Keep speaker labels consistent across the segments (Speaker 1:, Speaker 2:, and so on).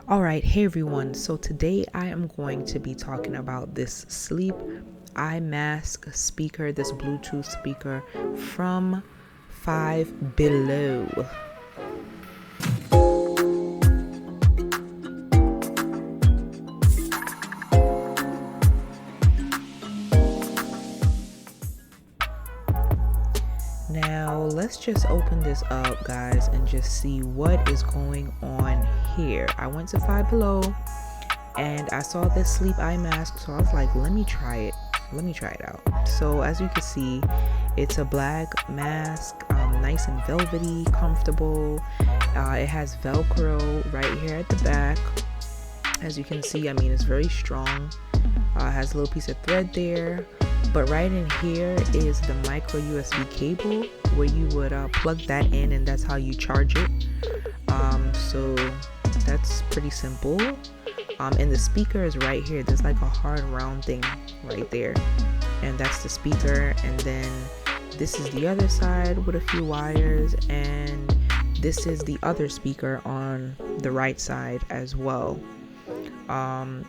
Speaker 1: All right, hey everyone. So today I am going to be talking about this sleep eye mask speaker, this Bluetooth speaker from fivebelow. Now let's just open this up, guys, and just see what is going on here. I went to fivebelow and I saw this sleep eye mask, so I was like, let me try it out. So as you can see, it's a black mask, nice and velvety, comfortable. It has Velcro right here at the back. As you can see, I mean, it's very strong. It has a little piece of thread there, but right in here is the micro USB cable where you would plug that in, and that's how you charge it. So that's pretty simple. And the speaker is right here. There's like a hard round thing right there, and that's the speaker. And then this is the other side with a few wires, and this is the other speaker on the right side as well.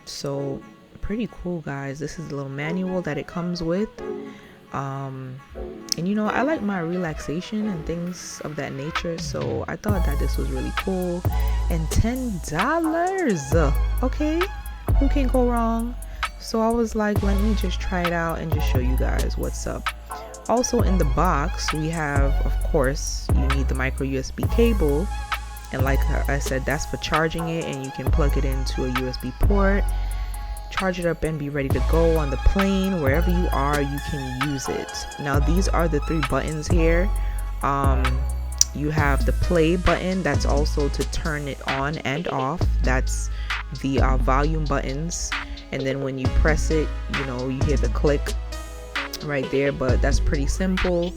Speaker 1: So pretty cool, guys. This is a little manual that it comes with. And you know, I like my relaxation and things of that nature, so I thought that this was really cool. And $10, okay, who can go wrong? So I was like, let me just try it out and just show you guys what's up. Also in the box we have, of course, you need the micro USB cable, and like I said, that's for charging it, and you can plug it into a USB port, charge it up, and be ready to go on the plane. Wherever you are, you can use it. Now these are the 3 buttons here. You have the play button, that's also to turn it on and off. That's the volume buttons, and then when you press it, you know, you hear the click right there, but that's pretty simple.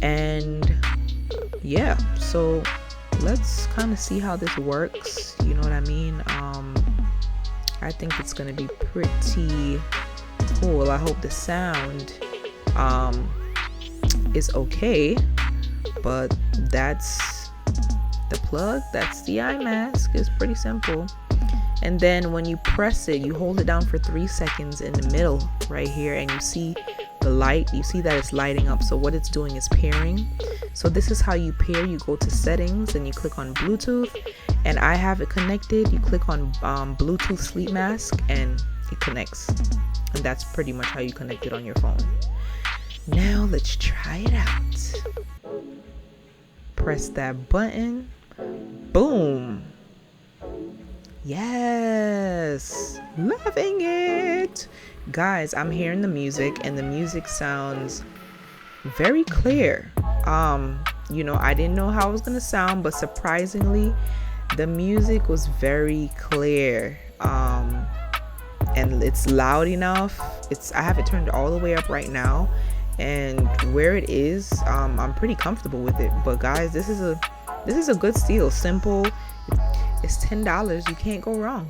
Speaker 1: And yeah, so let's kind of see how this works, you know what I mean? I think it's gonna be pretty cool. I hope the sound is okay, but that's the plug, that's the eye mask. It's pretty simple. And then when you press it, you hold it down for 3 seconds in the middle right here, and you see the light, you see that it's lighting up. So what it's doing is pairing. So this is how you pair. You go to settings and you click on Bluetooth, and I have it connected. You click on Bluetooth sleep mask and it connects, and that's pretty much how you connect it on your phone. Now let's try it out. Press that button. Boom. Yes, loving it. Guys, I'm hearing the music, and the music sounds very clear. You know, I didn't know how it was gonna sound, but surprisingly the music was very clear. And it's loud enough. I have it turned all the way up right now, and where it is, I'm pretty comfortable with it. But guys, this is a good steal. Simple. It's $10. You can't go wrong.